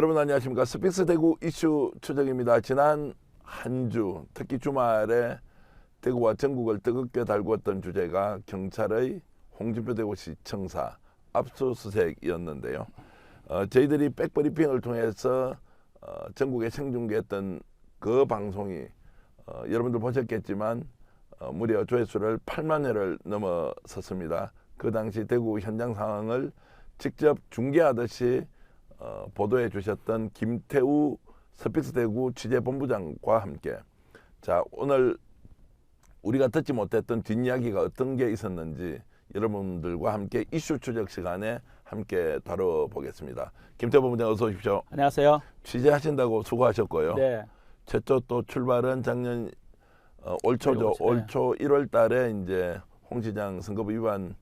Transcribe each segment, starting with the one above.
여러분 안녕하십니까. 스픽스 대구 이슈 추적입니다. 지난 한 주 특히 주말에 대구와 전국을 뜨겁게 달구었던 주제가 경찰의 홍준표 대구시청사 압수수색이었는데요. 저희들이 백브리핑을 통해서 전국에 생중계했던 그 방송이 여러분들 보셨겠지만 무려 조회수를 8만 회를 넘어섰습니다. 그 당시 대구 현장 상황을 직접 중계하듯이 보도해 주셨던 김태우 스픽스 대구 취재본부장과 함께 자 오늘 우리가 듣지 못했던 뒷이야기가 어떤 게 있었는지 여러분들과 함께 이슈 추적 시간에 함께 다뤄보겠습니다. 김태우 본부장 어서 오십시오. 안녕하세요. 취재하신다고 수고하셨고요. 네. 최초 또 출발은 작년 올 초죠. 올 초 1월 달에 이제 홍 시장 선거법 위반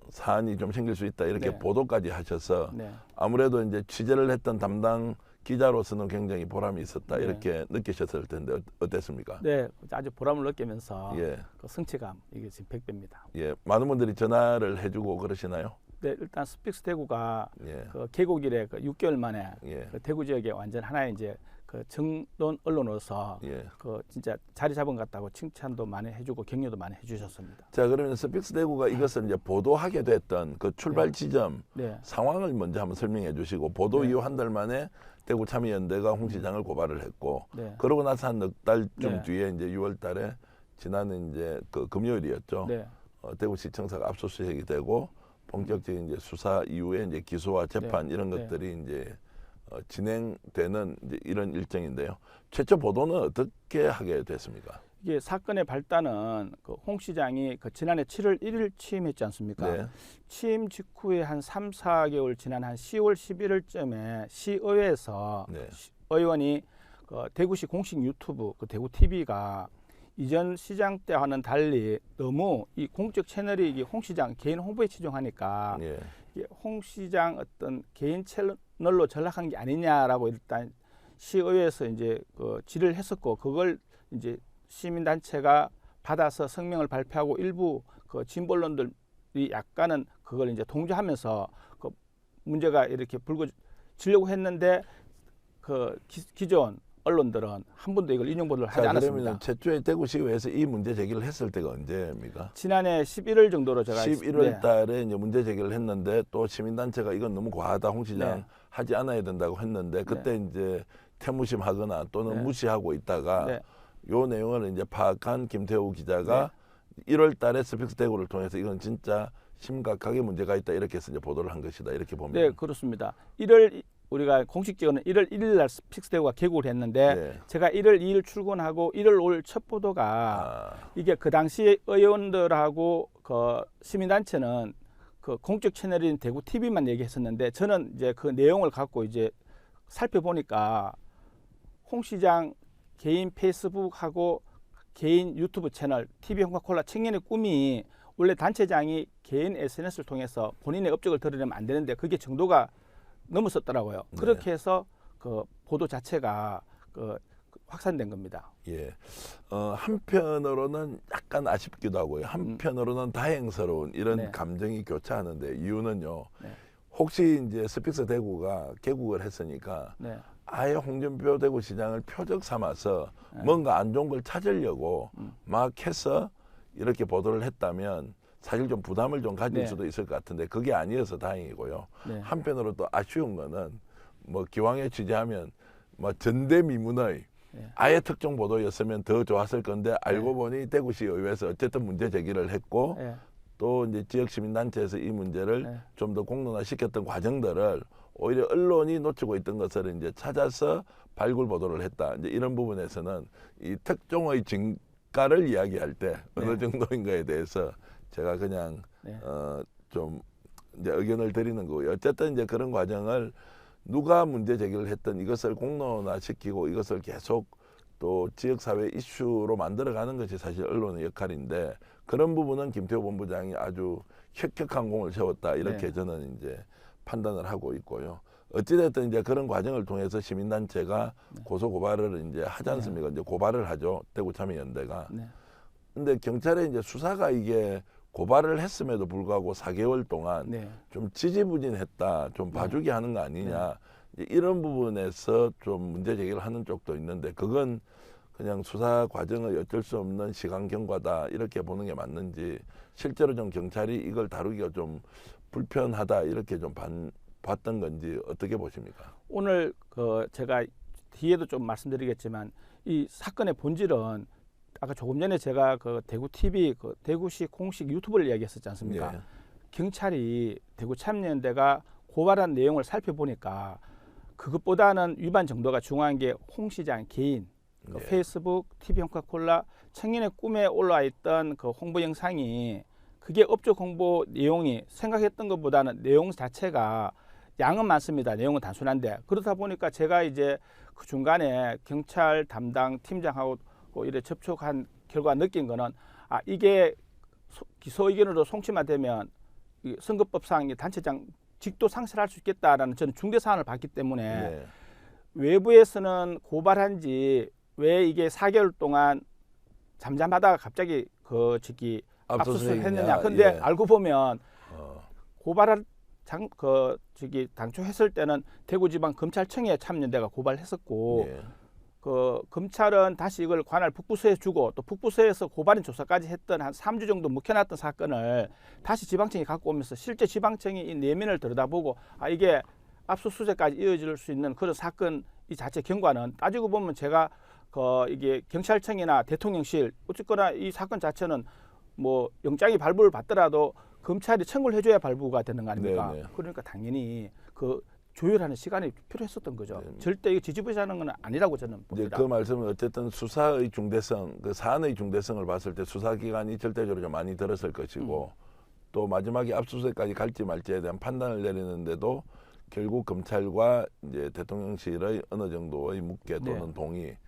사안이 좀 생길 수 있다 이렇게 네. 보도까지 하셔서 네. 아무래도 이제 취재를 했던 담당 기자로서는 굉장히 보람이 있었다 네. 이렇게 느끼셨을 텐데 어땠습니까? 네, 아주 보람을 느끼면서 예, 그 성취감 이게 지금 100배입니다. 예, 많은 분들이 전화를 해주고 그러시나요? 네, 일단 스픽스 대구가 예, 그 개국 이래 그 6개월 만에 예, 그 대구 지역에 완전 하나의 이제 그 정론 언론으로서 예. 그 진짜 자리 잡은 것 같다고 칭찬도 많이 해주고 격려도 많이 해주셨습니다. 자 그러면 스픽스 대구가 이것을 이제 보도하게 됐던 그 출발 지점 네, 상황을 먼저 한번 설명해 주시고 보도 네. 이후 한 달 만에 대구 참여연대가 홍 시장을 고발을 했고 네, 그러고 나서 한 넉 달쯤 네. 뒤에 이제 6월 달에 지난해 이제 그 금요일이었죠. 네, 대구시청사가 압수수색이 되고 본격적인 이제 수사 이후에 이제 기소와 재판 네. 이런 네. 것들이 이제 진행되는 이제 이런 일정인데요. 최초 보도는 어떻게 하게 됐습니까? 이게 사건의 발단은 그 홍 시장이 그 지난해 7월 1일 취임했지 않습니까? 네, 취임 직후에 한 3, 4개월 지난 한 10월 11일쯤에 시의회에서 네, 의원이 그 대구시 공식 유튜브 그 대구 TV가 이전 시장 때와는 달리 너무 이 공적 채널이 이게 홍 시장 개인 홍보에 치중하니까 예, 이게 홍 시장 어떤 개인 채널로 전락한 게 아니냐라고 일단 시의회에서 이제 그 질의를 했었고 그걸 이제 시민단체가 받아서 성명을 발표하고 일부 그 진보 언론들이 약간은 그걸 이제 동조하면서 그 문제가 이렇게 불거지려고 했는데 그 기존 언론들은 한 번도 이걸 인용 보도를 하지 자 않았습니다. 그러면 최초에 대구시의회에서 이 문제 제기를 했을 때가 언제입니까? 지난해 11월 정도로 제가 11월 달에 이제 문제 제기를 했는데 또 시민단체가 이건 너무 과하다 홍 시장 네. 하지 않아야 된다고 했는데 그때 이제 태무심하거나 또는 네. 무시하고 있다가 네. 요 내용을 이제 파악한 김태우 기자가 1월 달에 스픽스 대구를 통해서 이건 진짜 심각하게 문제가 있다 이렇게 해서 이제 보도를 한 것이다 이렇게 보면 네, 그렇습니다. 1월 우리가 공식적으로는 1월 1일 날 스픽스 대구가 개국을 했는데 네. 제가 1월 2일 출근하고 1월 5일 첫 보도가 이게 그 당시 의원들하고 그 시민단체는 그 공적 채널인 대구 TV만 얘기했었는데 저는 이제 그 내용을 갖고 이제 살펴보니까 홍 시장 개인 페이스북하고 개인 유튜브 채널 TV 홍카콜라 청년의 꿈이 원래 단체장이 개인 SNS를 통해서 본인의 업적을 드러내면 안 되는데 그게 정도가 넘었었더라고요. 네. 그렇게 해서 그 보도 자체가 그 확산된 겁니다. 예. 한편으로는 약간 아쉽기도 하고요. 한편으로는 다행스러운 이런 네. 감정이 교차하는데 이유는요. 네. 혹시 이제 스픽스 대구가 개국을 했으니까 네. 아예 홍준표 대구시장을 표적 삼아서 네. 뭔가 안 좋은 걸 찾으려고 막 해서 이렇게 보도를 했다면 사실 좀 부담을 좀 가질 네. 수도 있을 것 같은데 그게 아니어서 다행이고요. 네. 한편으로 또 아쉬운 거는 뭐 기왕에 취재하면 뭐 전대미문의 네. 아예 특정 보도였으면 더 좋았을 건데 알고 보니 대구시 의회에서 어쨌든 문제 제기를 했고 네. 또 이제 지역 시민단체에서 이 문제를 네. 좀 더 공론화시켰던 과정들을 오히려 언론이 놓치고 있던 것을 이제 찾아서 발굴 보도를 했다. 이제 이런 부분에서는 이 특종의 증가를 이야기할 때 어느 네. 정도인가에 대해서 제가 그냥 네. 좀 이제 의견을 드리는 거고요. 어쨌든 이제 그런 과정을 누가 문제 제기를 했던 이것을 공론화시키고 이것을 계속 또 지역사회 이슈로 만들어가는 것이 사실 언론의 역할인데 그런 부분은 김태우 본부장이 아주 혁혁한 공을 세웠다 이렇게 네. 저는 이제 판단을 하고 있고요. 어찌됐든 이제 그런 과정을 통해서 시민단체가 고소 고발을 이제 하지 않습니까? 이제 고발을 하죠. 대구 참여연대가. 네. 근데 경찰의 이제 수사가 이게 고발을 했음에도 불구하고 4개월 동안 네. 좀 지지부진했다, 좀 봐주기 하는 거 아니냐 이런 부분에서 좀 문제 제기를 하는 쪽도 있는데 그건 그냥 수사 과정의 어쩔 수 없는 시간 경과다 이렇게 보는 게 맞는지 실제로 좀 경찰이 이걸 다루기가 좀 불편하다 이렇게 좀 봤던 건지 어떻게 보십니까? 오늘 제가 뒤에도 좀 말씀드리겠지만 이 사건의 본질은 아까 조금 전에 제가 그 대구 TV 대구시 공식 유튜브를 이야기했었지 않습니까? 예. 경찰이 대구 참여연대가 고발한 내용을 살펴보니까 그것보다는 위반 정도가 중요한 게 홍 시장 개인 네. 페이스북, TV 홍카콜라 청년의 꿈에 올라와 있던 그 홍보 영상이 그게 업적 홍보 내용이 생각했던 것보다는 내용 자체가 양은 많습니다. 내용은 단순한데 그러다 보니까 제가 이제 그 중간에 경찰 담당 팀장하고 이래 접촉한 결과 느낀 거는 이게 기소 의견으로 송치만 이 선거법상 단체장 직도 상실할 수 있겠다라는 저는 중대 사안을 봤기 때문에 네. 외부에서는 고발한 지 왜 이게 4개월 동안 잠잠하다가 갑자기 압수수색 했느냐. 근데 예. 알고 보면 고발할 당초 했을 때는 대구지방검찰청에 참여연대가 고발했었고 예. 그 검찰은 다시 이걸 관할 북부서에 주고 또 북부서에서 고발인 조사까지 했던 한 3주 정도 묵혀놨던 사건을 다시 지방청이 갖고 오면서 실제 지방청이 이 내면을 들여다보고 이게 압수수색까지 이어질 수 있는 그런 사건 이 자체 경과는 따지고 보면 제가 이게 경찰청이나 대통령실 어쨌거나 이 사건 자체는 뭐 영장이 발부를 받더라도 검찰이 청구를 해줘야 발부가 되는 거 아닙니까? 네네. 그러니까 당연히 그 조율하는 시간이 필요했었던 거죠. 네. 절대 이거 뒤집어지는 건 아니라고 저는 이제 봅니다. 그 말씀은 어쨌든 수사의 중대성, 그 사안의 중대성을 봤을 때 수사기관이 절대적으로 좀 많이 들었을 것이고 또 마지막에 압수수색까지 갈지 말지에 대한 판단을 내리는데도 결국 검찰과 이제 대통령실의 어느 정도의 묵계 또는 네. 동의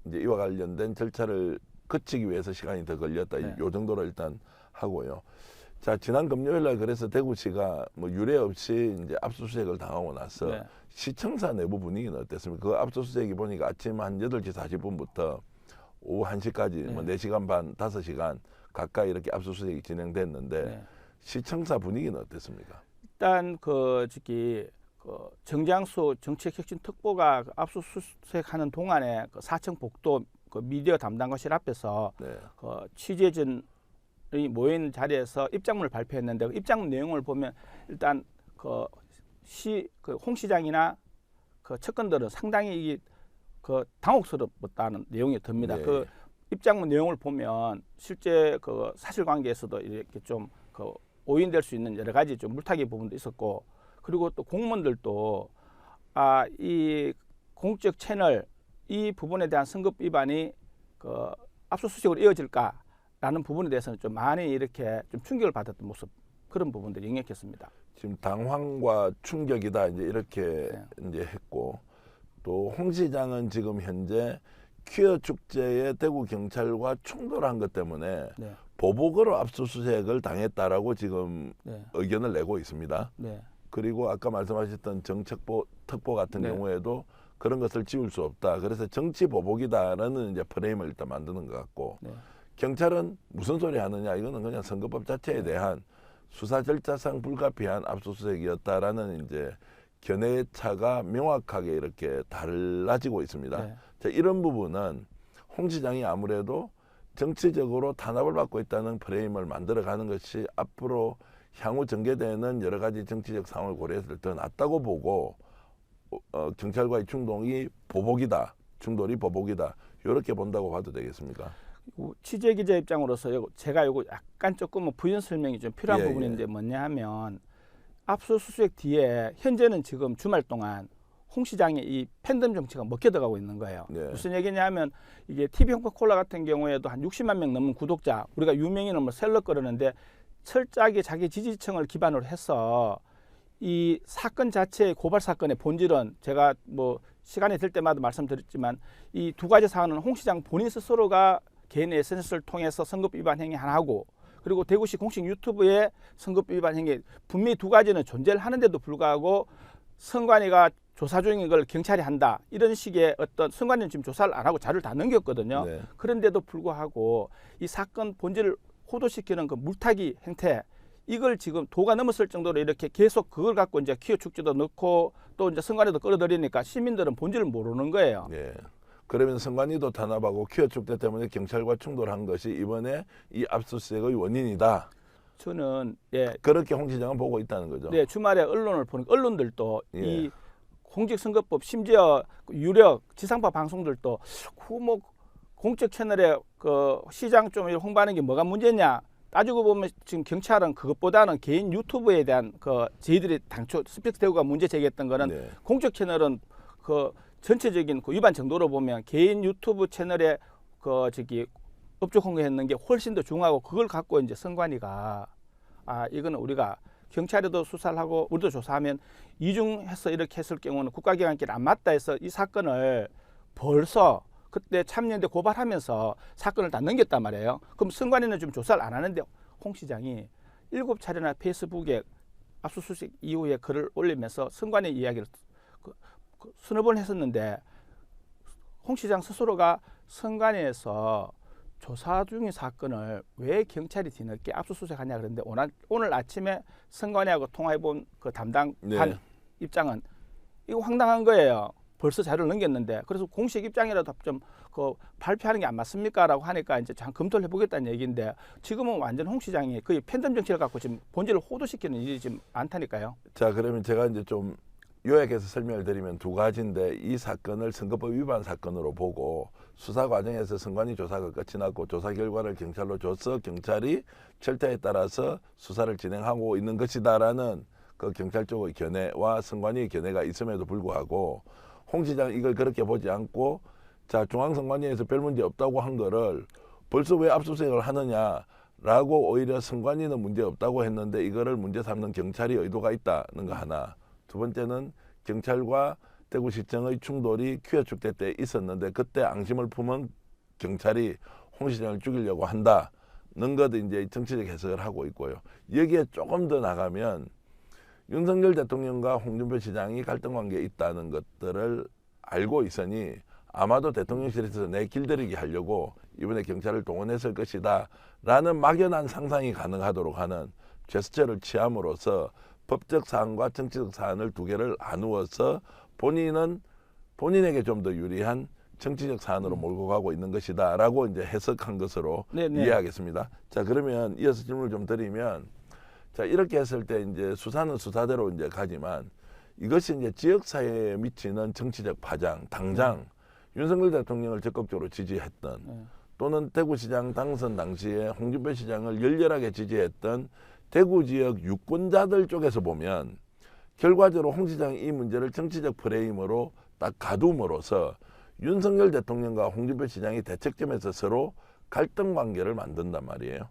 이제 이와 관련된 절차를 거치기 위해서 시간이 더 걸렸다. 네. 요 정도로 일단 하고요. 자, 지난 금요일 날 그래서 대구시가 뭐 유례 없이 이제 압수수색을 당하고 나서 네. 시청사 내부 분위기는 어땠습니까? 그 압수수색이 보니까 아침 한 8시 40분부터 오후 1시까지 뭐 4시간 반, 5시간 가까이 이렇게 압수수색이 진행됐는데 네. 시청사 분위기는 어땠습니까? 일단 정장수 정책혁신특보가 압수수색하는 동안에 사청 복도 미디어 담당관실 앞에서 네. 취재진이 모인 자리에서 입장문을 발표했는데 그 입장문 내용을 보면 일단 홍 시장이나 측근들은 상당히 당혹스럽다는 내용이 듭니다. 네. 그 입장문 내용을 보면 실제 사실관계에서도 이렇게 좀 오인될 수 있는 여러 가지 좀 물타기 부분도 있었고 그리고 또 공무원들도 이 공적 채널 이 부분에 대한 선거 위반이 압수수색으로 이어질까라는 부분에 대해서는 좀 많이 이렇게 좀 충격을 받았던 모습 그런 부분들이 영역했습니다. 지금 당황과 충격이다 이제 이렇게 네. 이제 했고 또 홍 시장은 지금 현재 퀴어 축제에 대구 경찰과 충돌한 것 때문에 네. 보복으로 압수수색을 당했다라고 지금 네. 의견을 내고 있습니다. 네. 그리고 아까 말씀하셨던 특보 같은 네. 경우에도 그런 것을 지울 수 없다. 그래서 정치 보복이다라는 이제 프레임을 일단 만드는 것 같고 네. 경찰은 무슨 소리 하느냐 이거는 그냥 선거법 자체에 대한 수사 절차상 불가피한 압수수색이었다라는 이제 견해의 차가 명확하게 이렇게 달라지고 있습니다. 네. 자, 이런 부분은 홍 시장이 아무래도 정치적으로 탄압을 받고 있다는 프레임을 만들어가는 것이 앞으로 향후 전개되는 여러 가지 정치적 상황을 고려했을 때 더 낫다고 보고 경찰과의 충돌이 보복이다 이렇게 본다고 봐도 되겠습니까? 취재 기자 입장으로서 제가 요거 약간 조금 부연 설명이 좀 필요한 예, 부분인데 뭐냐 하면 압수수색 뒤에 현재는 지금 주말 동안 홍 시장의 이 팬덤 정치가 먹혀들어가고 있는 거예요. 네. 무슨 얘기냐 하면 이게 TV 홍카콜라 같은 경우에도 한 60만 명 넘는 구독자 우리가 유명인은 뭐 셀럽 그러는데 철저하게 자기 지지층을 기반으로 해서 이 사건 자체의 고발 사건의 본질은 제가 뭐 시간이 될 때마다 말씀드렸지만 이 두 가지 사안은 홍 시장 본인 스스로가 개인 SNS를 통해서 선거법 위반 행위 하나하고 그리고 대구시 공식 유튜브에 선거법 위반 행위 분명히 두 가지는 존재를 하는데도 불구하고 선관위가 조사 중인 걸 경찰이 한다 이런 식의 어떤 선관위는 지금 조사를 안 하고 자료를 다 넘겼거든요. 그런데도 불구하고 이 사건 본질을 호도시키는 그 물타기 행태 이걸 지금 도가 넘었을 정도로 이렇게 계속 그걸 갖고 이제 퀴어 축제도 넣고 또 이제 선관위도 끌어들이니까 시민들은 본질을 모르는 거예요. 예. 그러면 선관위도 탄압하고 퀴어 축제 때문에 경찰과 충돌한 것이 이번에 이 압수수색의 원인이다. 저는 예, 그렇게 홍 시장은 보고 있다는 거죠. 네, 주말에 언론을 보니까 언론들도 예. 이 공직선거법 심지어 유력 지상파 방송들도 뭐 공적 채널에 그 시장 좀 홍보하는 게 뭐가 문제냐 따지고 보면 지금 경찰은 그것보다는 개인 유튜브에 대한 그 저희들이 당초 스피크 대우가 문제 제기했던 거는 네. 공적 채널은 그 전체적인 그 위반 정도로 보면 개인 유튜브 채널에 그 저기 업적 홍보했는 게 훨씬 더 중하고 그걸 갖고 이제 선관위가 이거는 우리가 경찰에도 수사를 하고 우리도 조사하면 이중해서 이렇게 했을 경우는 국가기관끼리 안 맞다 해서 이 사건을 벌써 그때 참여연대 고발하면서 사건을 다 넘겼단 말이에요. 그럼 선관위는 좀 조사를 안 하는데 홍 시장이 7차례나 페이스북에 압수수색 이후에 글을 올리면서 선관위 이야기를 수너 번 했었는데 홍 시장 스스로가 선관위에서 조사 중인 사건을 왜 경찰이 뒤늦게 압수수색하냐 그런데 오늘 아침에 선관위하고 통화해본 그 담당 관 입장은 이거 황당한 거예요. 벌써 자료를 넘겼는데 그래서 공식 입장이라도 좀 그 발표하는 게 안 맞습니까라고 하니까 이제 참 검토를 해보겠다는 얘기인데 지금은 완전 홍 시장이 거의 팬덤 정치를 갖고 지금 본질을 호도시키는 일이 지금 많다니까요. 자, 그러면 제가 이제 좀 요약해서 설명을 드리면 두 가지인데 이 사건을 선거법 위반 사건으로 보고 수사 과정에서 선관위 조사가 끝이 났고 조사 결과를 경찰로 줘서 경찰이 절차에 따라서 수사를 진행하고 있는 것이다라는 그 경찰 쪽의 견해와 선관위의 견해가 있음에도 불구하고 홍 시장은 이걸 그렇게 보지 않고 자 중앙선관위에서 별 문제 없다고 한 거를 벌써 왜 압수수색을 하느냐라고 오히려 선관위는 문제 없다고 했는데 이거를 문제 삼는 경찰이 의도가 있다는 거 하나. 두 번째는 경찰과 대구시청의 충돌이 퀴어 축제 때 있었는데 그때 앙심을 품은 경찰이 홍 시장을 죽이려고 한다는 것도 이제 정치적 해석을 하고 있고요. 여기에 조금 더 나가면 윤석열 대통령과 홍준표 시장이 갈등 관계에 있다는 것들을 알고 있으니 아마도 대통령실에서 내 길들이기 하려고 이번에 경찰을 동원했을 것이다 라는 막연한 상상이 가능하도록 하는 제스처를 취함으로써 법적 사안과 정치적 사안을 두 개를 나누어서 본인에게 좀 더 유리한 정치적 사안으로 몰고 가고 있는 것이다라고 이제 해석한 것으로 이해하겠습니다. 자, 그러면 이어서 질문을 좀 드리면, 자 이렇게 했을 때 이제 수사는 수사대로 이제 가지만 이것이 이제 지역 사회에 미치는 정치적 파장, 당장 윤석열 대통령을 적극적으로 지지했던 또는 대구시장 당선 당시에 홍준표 시장을 열렬하게 지지했던 대구 지역 유권자들 쪽에서 보면 결과적으로 홍 시장이 이 문제를 정치적 프레임으로 딱 가둠으로써 윤석열 대통령과 홍준표 시장이 대척점에서 서로 갈등 관계를 만든단 말이에요.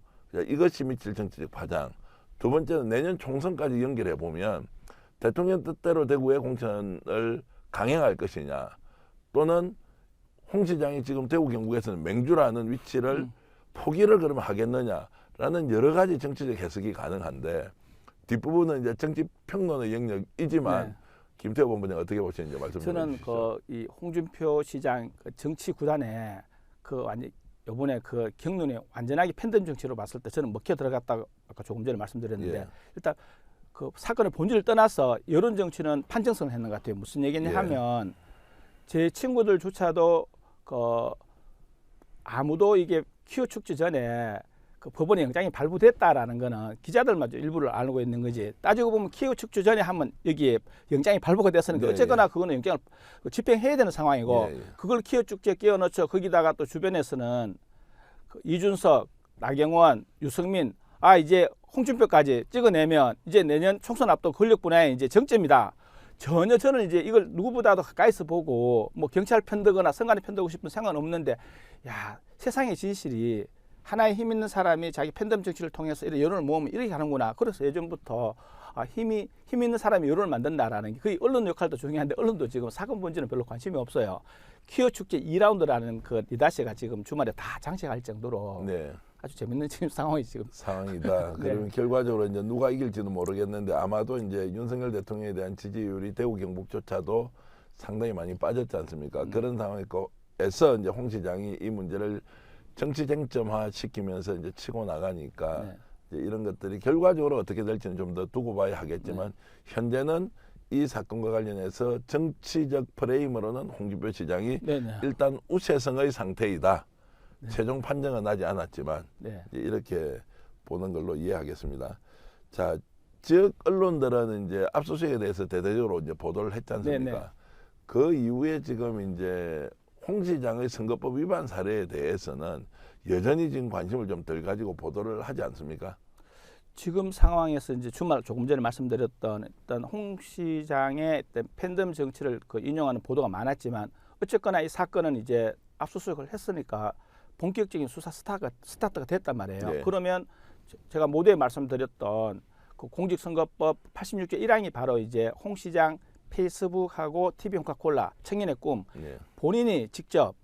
이것이 미칠 정치적 파장. 두 번째는 내년 총선까지 연결해 보면 대통령 뜻대로 대구의 공천을 강행할 것이냐 또는 홍 시장이 지금 대구 경북에서는 맹주라는 위치를 포기를 그러면 하겠느냐라는 여러 가지 정치적 해석이 가능한데 뒷부분은 이제 정치 평론의 영역이지만 김태호 본부장 어떻게 보시는지 말씀 좀 저는 해주시죠. 이 홍준표 시장 정치 구단에 완전 요번에 경륜이 완전하게 팬덤 정치로 봤을 때 저는 먹혀 들어갔다고 아까 조금 전에 말씀드렸는데 일단 사건의 본질을 떠나서 여론 정치는 판정성을 했는 것 같아요. 무슨 얘기냐 하면 제 친구들조차도 아무도 이게 퀴어 축제 전에 법원에 영장이 발부됐다라는 거는 기자들마저 일부를 알고 있는 거지. 따지고 보면 퀴어 축제 전에 하면 여기에 영장이 발부가 됐으니까 어쨌거나 그거는 영장을 집행해야 되는 상황이고 그걸 퀴어 축제에 끼워 넣죠. 거기다가 또 주변에서는 이준석, 나경원, 유승민 이제 홍준표까지 찍어내면 이제 내년 총선 앞두고 권력 분야에 이제 정점이다. 전혀 저는 이제 이걸 누구보다도 가까이서 보고 뭐 경찰 편들거나 선관위 편들고 싶은 생각은 없는데 세상의 진실이 하나의 힘 있는 사람이 자기 팬덤 정치를 통해서 이런 여론을 모으면 이렇게 하는구나. 그래서 예전부터 힘 있는 사람이 여론을 만든다라는 게 거의 언론 역할도 중요한데 언론도 지금 사건 본질은 별로 관심이 없어요. 퀴어 축제 2라운드라는 리다시가 지금 주말에 다 장식할 정도로 아주 재밌는 지금 상황이다. 그러면 결과적으로 이제 누가 이길지는 모르겠는데 아마도 이제 윤석열 대통령에 대한 지지율이 대구 경북조차도 상당히 많이 빠졌지 않습니까? 그런 상황에서 이제 홍 시장이 이 문제를 정치 쟁점화 시키면서 이제 치고 나가니까 이제 이런 것들이 결과적으로 어떻게 될지는 좀 더 두고 봐야 하겠지만 현재는 이 사건과 관련해서 정치적 프레임으로는 홍준표 시장이 네네. 일단 우세성의 상태이다. 네. 최종 판정은 나지 않았지만 네. 이제 이렇게 보는 걸로 이해하겠습니다. 자, 지역 언론들은 이제 압수수색에 대해서 대대적으로 이제 보도를 했지 않습니까? 네네. 그 이후에 지금 이제 홍 시장의 선거법 위반 사례에 대해서는 여전히 지금 관심을 좀 덜 가지고 보도를 하지 않습니까? 지금 상황에서 이제 주말 조금 전에 말씀드렸던 어떤 홍 시장의 어떤 팬덤 정치를 그 인용하는 보도가 많았지만 어쨌거나 이 사건은 이제 압수수색을 했으니까 본격적인 수사 스타트가 됐단 말이에요. 네. 그러면 제가 모두에 말씀드렸던 그 공직선거법 86조 1항이 바로 이제 홍 시장 페이스북하고 TV 홍카콜라 청년의 꿈 네. 본인이 직접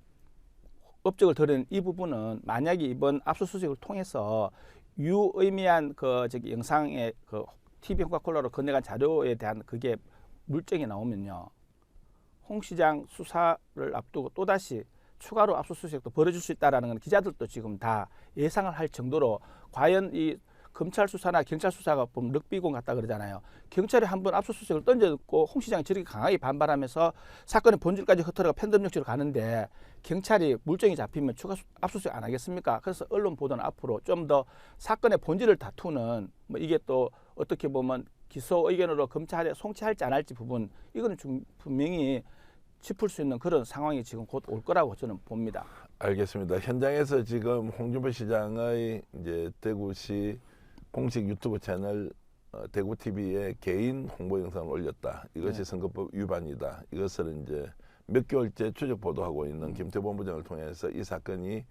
업적을 드린 이 부분은 만약에 이번 압수수색을 통해서 유의미한 그 저기 영상의 그 TV 홍카콜라로 건네간 자료에 대한 그게 물증이 나오면요, 홍 시장 수사를 앞두고 또 다시 추가로 압수수색도 벌어질 수 있다라는 건 기자들도 지금 다 예상을 할 정도로 과연 이 검찰 수사나 경찰 수사가 보면 럭비공 같다 그러잖아요. 경찰이 한번 압수수색을 던져놓고 홍 시장이 저렇게 강하게 반발하면서 사건의 본질까지 흐트러가 팬덤 정치로 가는데 경찰이 물증이 잡히면 추가 압수수색 안 하겠습니까? 그래서 언론 보도는 앞으로 좀 더 사건의 본질을 다투는 뭐 이게 또 어떻게 보면 기소 의견으로 검찰에 송치할지 안 할지 부분 이거는 좀 분명히 짚을 수 있는 그런 상황이 지금 곧 올 거라고 저는 봅니다. 알겠습니다. 현장에서 지금 홍준표 시장의 이제 대구시 공식 유튜브 채널 대구 TV에 개인 홍보 영상을 올렸다. 이것이 네. 선거법 위반이다. 이것을 이제 몇 개월째 추적 보도하고 있는 김태 본부장을 통해서 이 사건이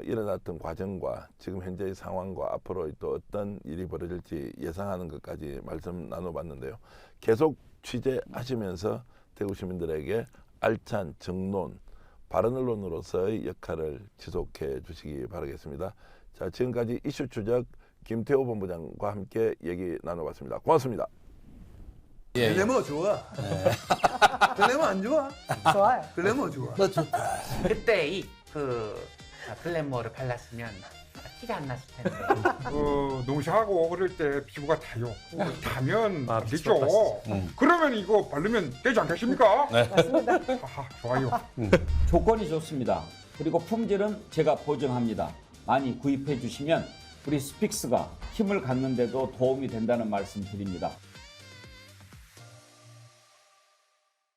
일어났던 과정과 지금 현재의 상황과 앞으로 또 어떤 일이 벌어질지 예상하는 것까지 말씀 나눠봤는데요. 계속 취재하시면서 대구 시민들에게 알찬 정론, 바른 언론으로서의 역할을 지속해 주시기 바라겠습니다. 자, 지금까지 이슈 추적 김태호 본부장과 함께 얘기 나눠봤습니다. 고맙습니다. 글래머 좋아. 글래머 안 좋아? 좋아요. 글래머 좋아. 그때 그 글래머를 발랐으면 티가 안 났을 텐데. 농사하고 그럴 때 피부가 타요. 타면 아, 되죠. 비슷하다. 그러면 이거 바르면 되지 않겠습니까? 맞습니다. 아하, 좋아요. 조건이 좋습니다. 그리고 품질은 제가 보증합니다. 많이 구입해 주시면 우리 스픽스가 힘을 갖는 데도 도움이 된다는 말씀 드립니다.